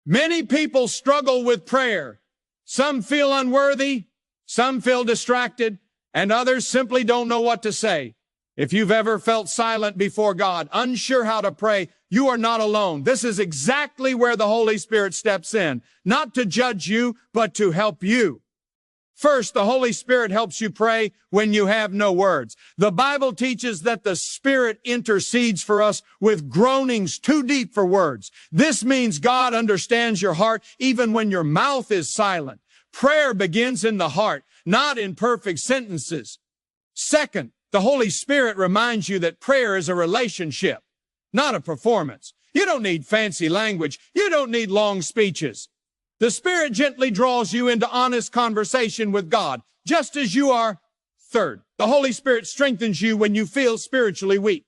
Many people struggle with prayer. Some feel unworthy, some feel distracted, and others simply don't know what to say. If you've ever felt silent before God, unsure how to pray, you are not alone. This is exactly where the Holy Spirit steps in, not to judge you, but to help you. First, the Holy Spirit helps you pray when you have no words. The Bible teaches that the Spirit intercedes for us with groanings too deep for words. This means God understands your heart even when your mouth is silent. Prayer begins in the heart, not in perfect sentences. Second, the Holy Spirit reminds you that prayer is a relationship, not a performance. You don't need fancy language. You don't need long speeches. The Spirit gently draws you into honest conversation with God, just as you are. Third, the Holy Spirit strengthens you when you feel spiritually weak.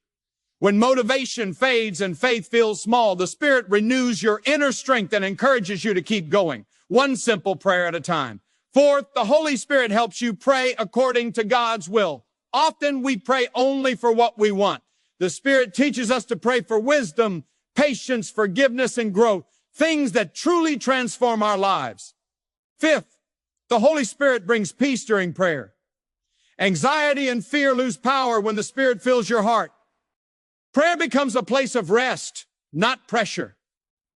When motivation fades and faith feels small, the Spirit renews your inner strength and encourages you to keep going, one simple prayer at a time. Fourth, the Holy Spirit helps you pray according to God's will. Often we pray only for what we want. The Spirit teaches us to pray for wisdom, patience, forgiveness, and growth. Things that truly transform our lives. Fifth, the Holy Spirit brings peace during prayer. Anxiety and fear lose power when the Spirit fills your heart. Prayer becomes a place of rest, not pressure.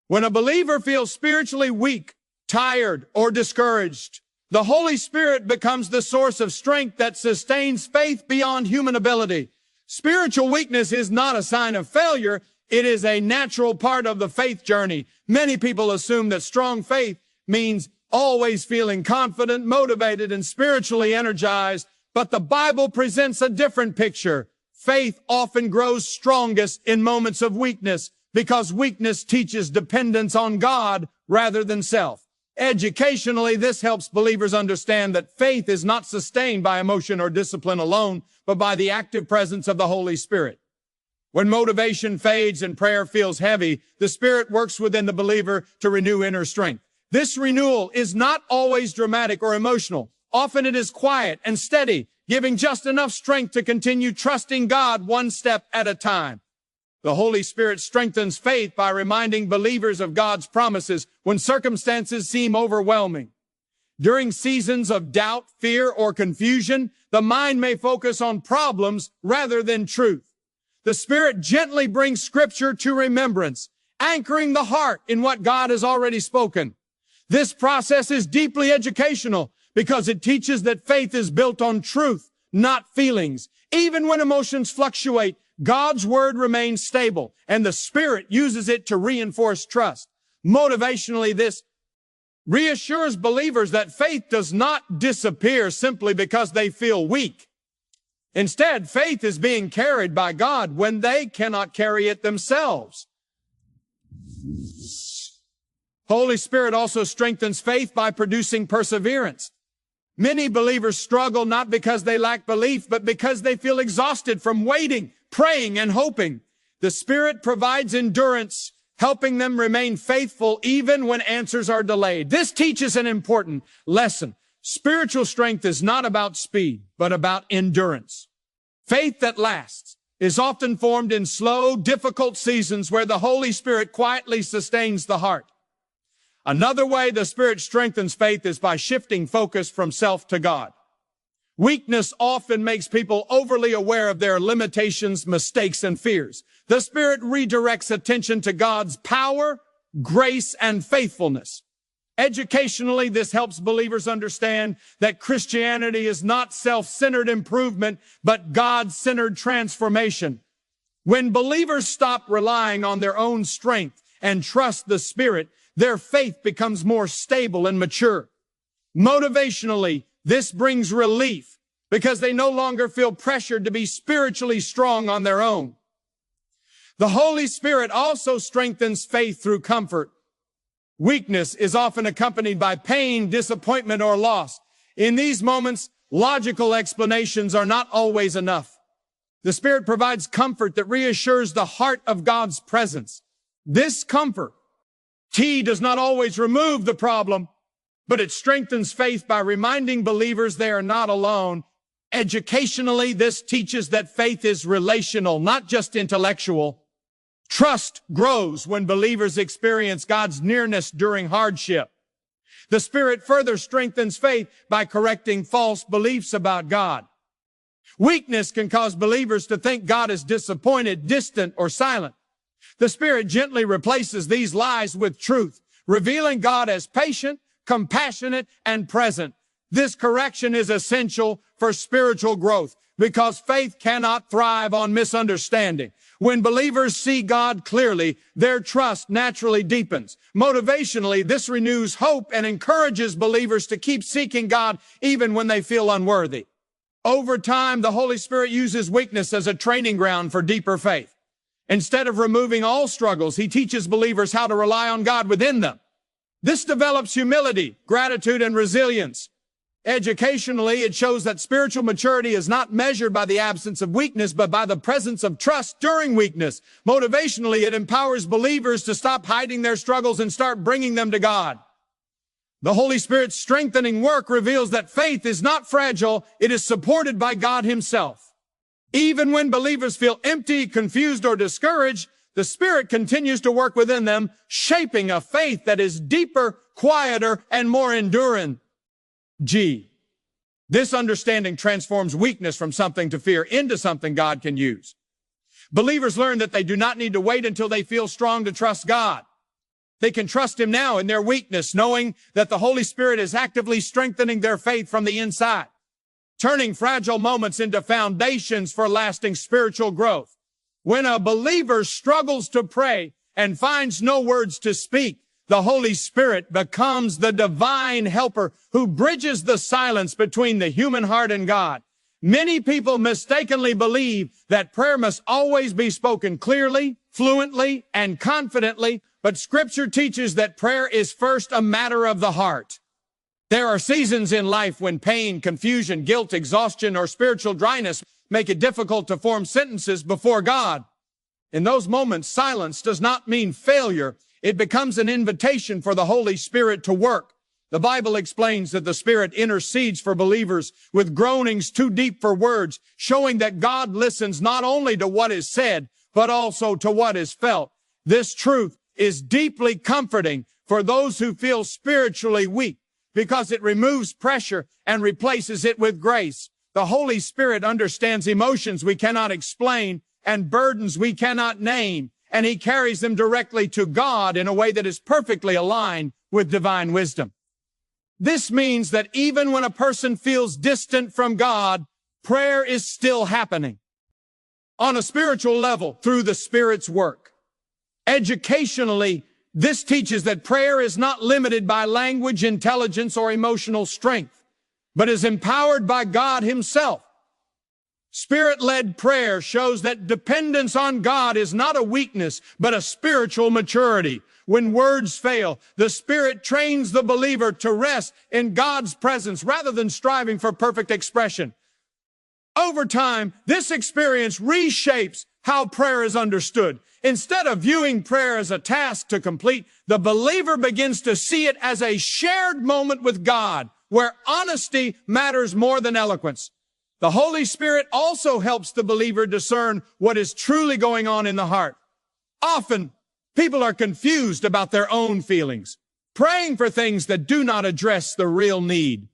When a believer feels spiritually weak, tired, or discouraged, the Holy Spirit becomes the source of strength that sustains faith beyond human ability. Spiritual weakness is not a sign of failure. It is a natural part of the faith journey. Many people assume that strong faith means always feeling confident, motivated, and spiritually energized, but the Bible presents a different picture. Faith often grows strongest in moments of weakness because weakness teaches dependence on God rather than self. Educationally, this helps believers understand that faith is not sustained by emotion or discipline alone, but by the active presence of the Holy Spirit. When motivation fades and prayer feels heavy, the Spirit works within the believer to renew inner strength. This renewal is not always dramatic or emotional. Often it is quiet and steady, giving just enough strength to continue trusting God one step at a time. The Holy Spirit strengthens faith by reminding believers of God's promises when circumstances seem overwhelming. During seasons of doubt, fear, or confusion, the mind may focus on problems rather than truth. The Spirit gently brings Scripture to remembrance, anchoring the heart in what God has already spoken. This process is deeply educational because it teaches that faith is built on truth, not feelings. Even when emotions fluctuate, God's Word remains stable, and the Spirit uses it to reinforce trust. Motivationally, this reassures believers that faith does not disappear simply because they feel weak. Instead, faith is being carried by God when they cannot carry it themselves. Holy Spirit also strengthens faith by producing perseverance. Many believers struggle not because they lack belief, but because they feel exhausted from waiting, praying, and hoping. The Spirit provides endurance, helping them remain faithful even when answers are delayed. This teaches an important lesson. Spiritual strength is not about speed, but about endurance. Faith that lasts is often formed in slow, difficult seasons where the Holy Spirit quietly sustains the heart. Another way the Spirit strengthens faith is by shifting focus from self to God. Weakness often makes people overly aware of their limitations, mistakes, and fears. The Spirit redirects attention to God's power, grace, and faithfulness. Educationally, this helps believers understand that Christianity is not self-centered improvement, but God-centered transformation. When believers stop relying on their own strength and trust the Spirit, their faith becomes more stable and mature. Motivationally, this brings relief because they no longer feel pressured to be spiritually strong on their own. The Holy Spirit also strengthens faith through comfort. Weakness is often accompanied by pain, disappointment, or loss. In these moments, logical explanations are not always enough. The Spirit provides comfort that reassures the heart of God's presence. This comfort, does not always remove the problem, but it strengthens faith by reminding believers they are not alone. Educationally, this teaches that faith is relational, not just intellectual. Trust grows when believers experience God's nearness during hardship. The Spirit further strengthens faith by correcting false beliefs about God. Weakness can cause believers to think God is disappointed, distant, or silent. The Spirit gently replaces these lies with truth, revealing God as patient, compassionate, and present. This correction is essential for spiritual growth because faith cannot thrive on misunderstanding. When believers see God clearly, their trust naturally deepens. Motivationally, this renews hope and encourages believers to keep seeking God even when they feel unworthy. Over time, the Holy Spirit uses weakness as a training ground for deeper faith. Instead of removing all struggles, He teaches believers how to rely on God within them. This develops humility, gratitude, and resilience. Educationally, it shows that spiritual maturity is not measured by the absence of weakness, but by the presence of trust during weakness. Motivationally, it empowers believers to stop hiding their struggles and start bringing them to God. The Holy Spirit's strengthening work reveals that faith is not fragile, it is supported by God Himself. Even when believers feel empty, confused, or discouraged, the Spirit continues to work within them, shaping a faith that is deeper, quieter, and more enduring. This understanding transforms weakness from something to fear into something God can use. Believers learn that they do not need to wait until they feel strong to trust God. They can trust Him now in their weakness, knowing that the Holy Spirit is actively strengthening their faith from the inside, turning fragile moments into foundations for lasting spiritual growth. When a believer struggles to pray and finds no words to speak, the Holy Spirit becomes the divine helper who bridges the silence between the human heart and God. Many people mistakenly believe that prayer must always be spoken clearly, fluently, and confidently, but Scripture teaches that prayer is first a matter of the heart. There are seasons in life when pain, confusion, guilt, exhaustion, or spiritual dryness make it difficult to form sentences before God. In those moments, silence does not mean failure. It becomes an invitation for the Holy Spirit to work. The Bible explains that the Spirit intercedes for believers with groanings too deep for words, showing that God listens not only to what is said, but also to what is felt. This truth is deeply comforting for those who feel spiritually weak because it removes pressure and replaces it with grace. The Holy Spirit understands emotions we cannot explain and burdens we cannot name, and He carries them directly to God in a way that is perfectly aligned with divine wisdom. This means that even when a person feels distant from God, prayer is still happening on a spiritual level through the Spirit's work. Educationally, this teaches that prayer is not limited by language, intelligence, or emotional strength, but is empowered by God Himself. Spirit-led prayer shows that dependence on God is not a weakness, but a spiritual maturity. When words fail, the Spirit trains the believer to rest in God's presence rather than striving for perfect expression. Over time, this experience reshapes how prayer is understood. Instead of viewing prayer as a task to complete, the believer begins to see it as a shared moment with God, where honesty matters more than eloquence. The Holy Spirit also helps the believer discern what is truly going on in the heart. Often, people are confused about their own feelings, praying for things that do not address the real need.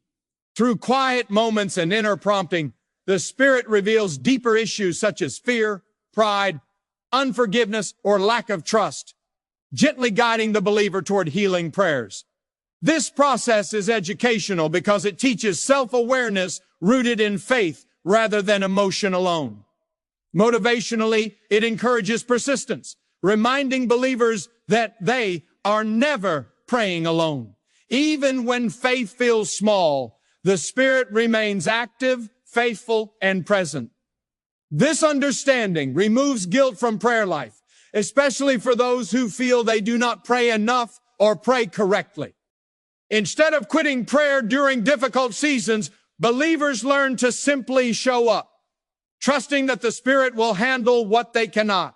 Through quiet moments and inner prompting, the Spirit reveals deeper issues such as fear, pride, unforgiveness, or lack of trust, gently guiding the believer toward healing prayers. This process is educational because it teaches self-awareness rooted in faith rather than emotion alone. Motivationally, it encourages persistence, reminding believers that they are never praying alone. Even when faith feels small, the Spirit remains active, faithful, and present. This understanding removes guilt from prayer life, especially for those who feel they do not pray enough or pray correctly. Instead of quitting prayer during difficult seasons, believers learn to simply show up, trusting that the Spirit will handle what they cannot.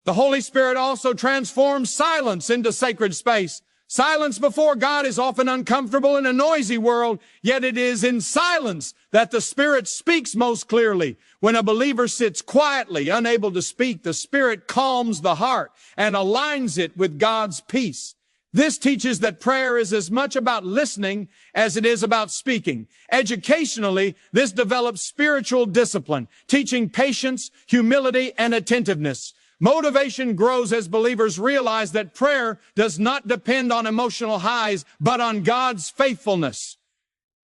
The Holy Spirit also transforms silence into sacred space. Silence before God is often uncomfortable in a noisy world, yet it is in silence that the Spirit speaks most clearly. When a believer sits quietly, unable to speak, the Spirit calms the heart and aligns it with God's peace. This teaches that prayer is as much about listening as it is about speaking. Educationally, this develops spiritual discipline, teaching patience, humility, and attentiveness. Motivation grows as believers realize that prayer does not depend on emotional highs, but on God's faithfulness.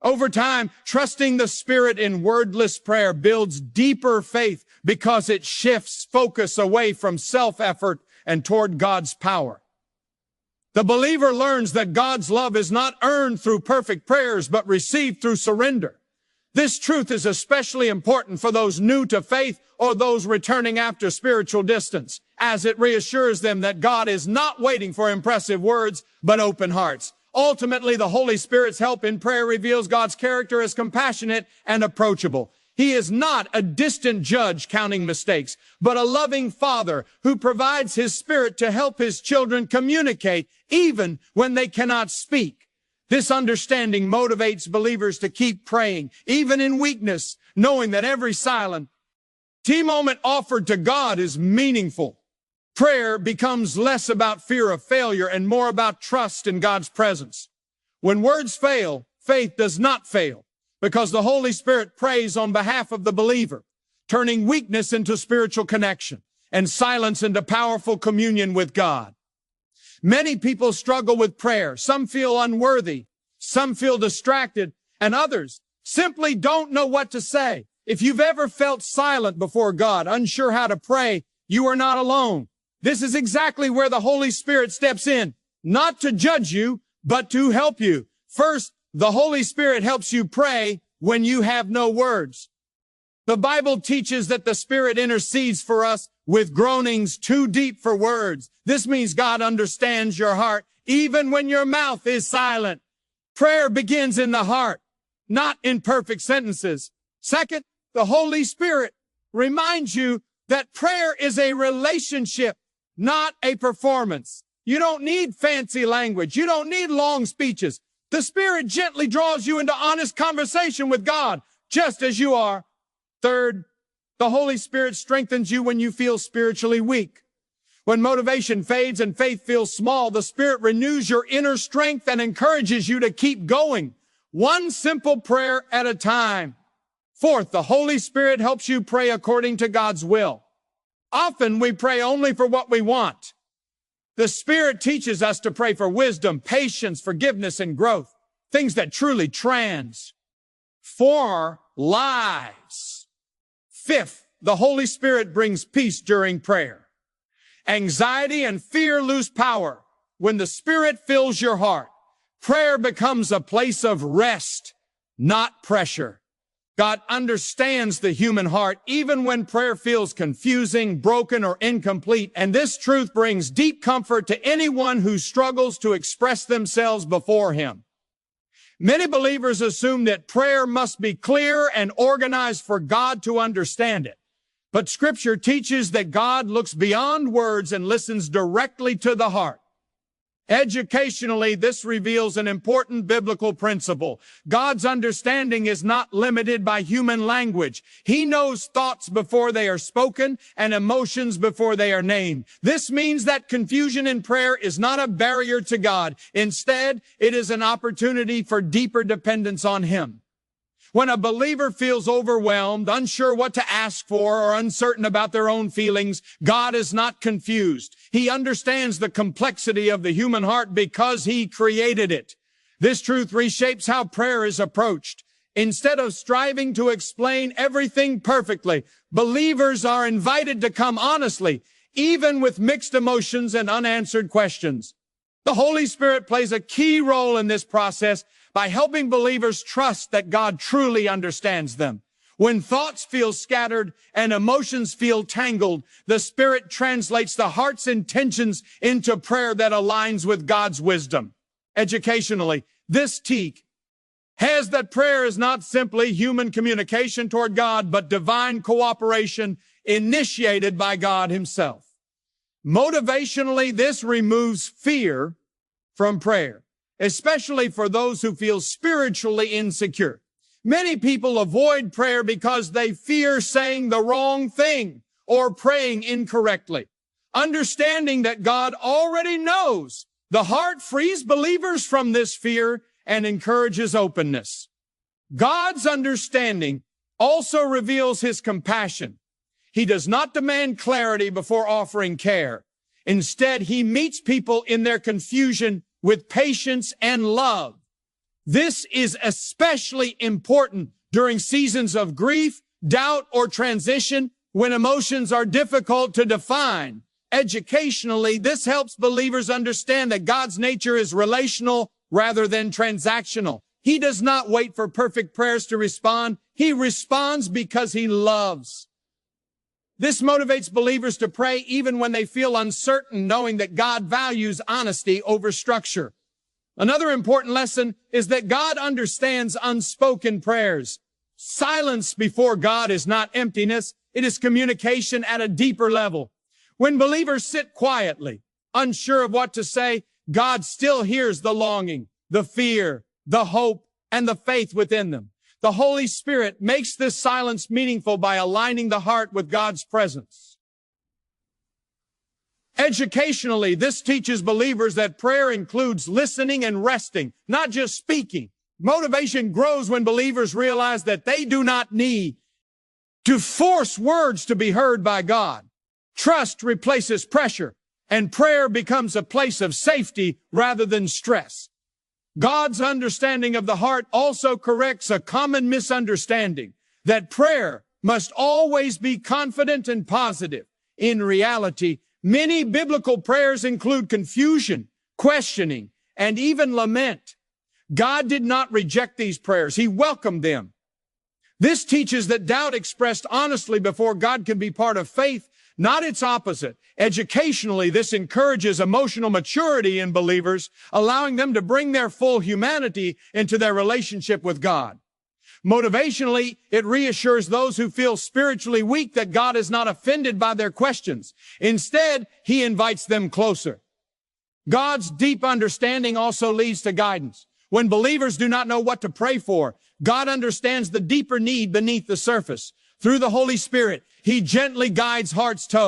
Over time, trusting the Spirit in wordless prayer builds deeper faith because it shifts focus away from self-effort and toward God's power. The believer learns that God's love is not earned through perfect prayers, but received through surrender. This truth is especially important for those new to faith or those returning after spiritual distance, as it reassures them that God is not waiting for impressive words, but open hearts. Ultimately, the Holy Spirit's help in prayer reveals God's character as compassionate and approachable. He is not a distant judge counting mistakes, but a loving Father who provides His Spirit to help His children communicate even when they cannot speak. This understanding motivates believers to keep praying, even in weakness, knowing that every silent moment offered to God is meaningful. Prayer becomes less about fear of failure and more about trust in God's presence. When words fail, faith does not fail, because the Holy Spirit prays on behalf of the believer, turning weakness into spiritual connection and silence into powerful communion with God. Many people struggle with prayer. Some feel unworthy, some feel distracted, and others simply don't know what to say. If you've ever felt silent before God, unsure how to pray, you are not alone. This is exactly where the Holy Spirit steps in, not to judge you, but to help you. First, the Holy Spirit helps you pray when you have no words. The Bible teaches that the Spirit intercedes for us with groanings too deep for words. This means God understands your heart, even when your mouth is silent. Prayer begins in the heart, not in perfect sentences. Second, the Holy Spirit reminds you that prayer is a relationship, not a performance. You don't need fancy language. You don't need long speeches. The Spirit gently draws you into honest conversation with God, just as you are. Third, the Holy Spirit strengthens you when you feel spiritually weak. When motivation fades and faith feels small, the Spirit renews your inner strength and encourages you to keep going, one simple prayer at a time. Fourth, the Holy Spirit helps you pray according to God's will. Often we pray only for what we want. The Spirit teaches us to pray for wisdom, patience, forgiveness, and growth, things that truly transform lives. Fifth, the Holy Spirit brings peace during prayer. Anxiety and fear lose power when the Spirit fills your heart. Prayer becomes a place of rest, not pressure. God understands the human heart even when prayer feels confusing, broken, or incomplete, and this truth brings deep comfort to anyone who struggles to express themselves before Him. Many believers assume that prayer must be clear and organized for God to understand it. But Scripture teaches that God looks beyond words and listens directly to the heart. Educationally, this reveals an important biblical principle. God's understanding is not limited by human language. He knows thoughts before they are spoken and emotions before they are named. This means that confusion in prayer is not a barrier to God. Instead, it is an opportunity for deeper dependence on Him. When a believer feels overwhelmed, unsure what to ask for, or uncertain about their own feelings, God is not confused. He understands the complexity of the human heart because He created it. This truth reshapes how prayer is approached. Instead of striving to explain everything perfectly, believers are invited to come honestly, even with mixed emotions and unanswered questions. The Holy Spirit plays a key role in this process by helping believers trust that God truly understands them. When thoughts feel scattered and emotions feel tangled, the Spirit translates the heart's intentions into prayer that aligns with God's wisdom. Educationally, this teach has that prayer is not simply human communication toward God, but divine cooperation initiated by God Himself. Motivationally, this removes fear from prayer, especially for those who feel spiritually insecure. Many people avoid prayer because they fear saying the wrong thing or praying incorrectly. Understanding that God already knows the heart frees believers from this fear and encourages openness. God's understanding also reveals His compassion. He does not demand clarity before offering care. Instead, He meets people in their confusion with patience and love. This is especially important during seasons of grief, doubt, or transition when emotions are difficult to define. Educationally, this helps believers understand that God's nature is relational rather than transactional. He does not wait for perfect prayers to respond. He responds because He loves. This motivates believers to pray even when they feel uncertain, knowing that God values honesty over structure. Another important lesson is that God understands unspoken prayers. Silence before God is not emptiness. It is communication at a deeper level. When believers sit quietly, unsure of what to say, God still hears the longing, the fear, the hope, and the faith within them. The Holy Spirit makes this silence meaningful by aligning the heart with God's presence. Educationally, this teaches believers that prayer includes listening and resting, not just speaking. Motivation grows when believers realize that they do not need to force words to be heard by God. Trust replaces pressure, and prayer becomes a place of safety rather than stress. God's understanding of the heart also corrects a common misunderstanding that prayer must always be confident and positive. In reality, many biblical prayers include confusion, questioning, and even lament. God did not reject these prayers. He welcomed them. This teaches that doubt expressed honestly before God can be part of faith, not its opposite. Educationally, this encourages emotional maturity in believers, allowing them to bring their full humanity into their relationship with God. Motivationally, it reassures those who feel spiritually weak that God is not offended by their questions. Instead, He invites them closer. God's deep understanding also leads to guidance. When believers do not know what to pray for, God understands the deeper need beneath the surface. Through the Holy Spirit, He gently guides hearts toward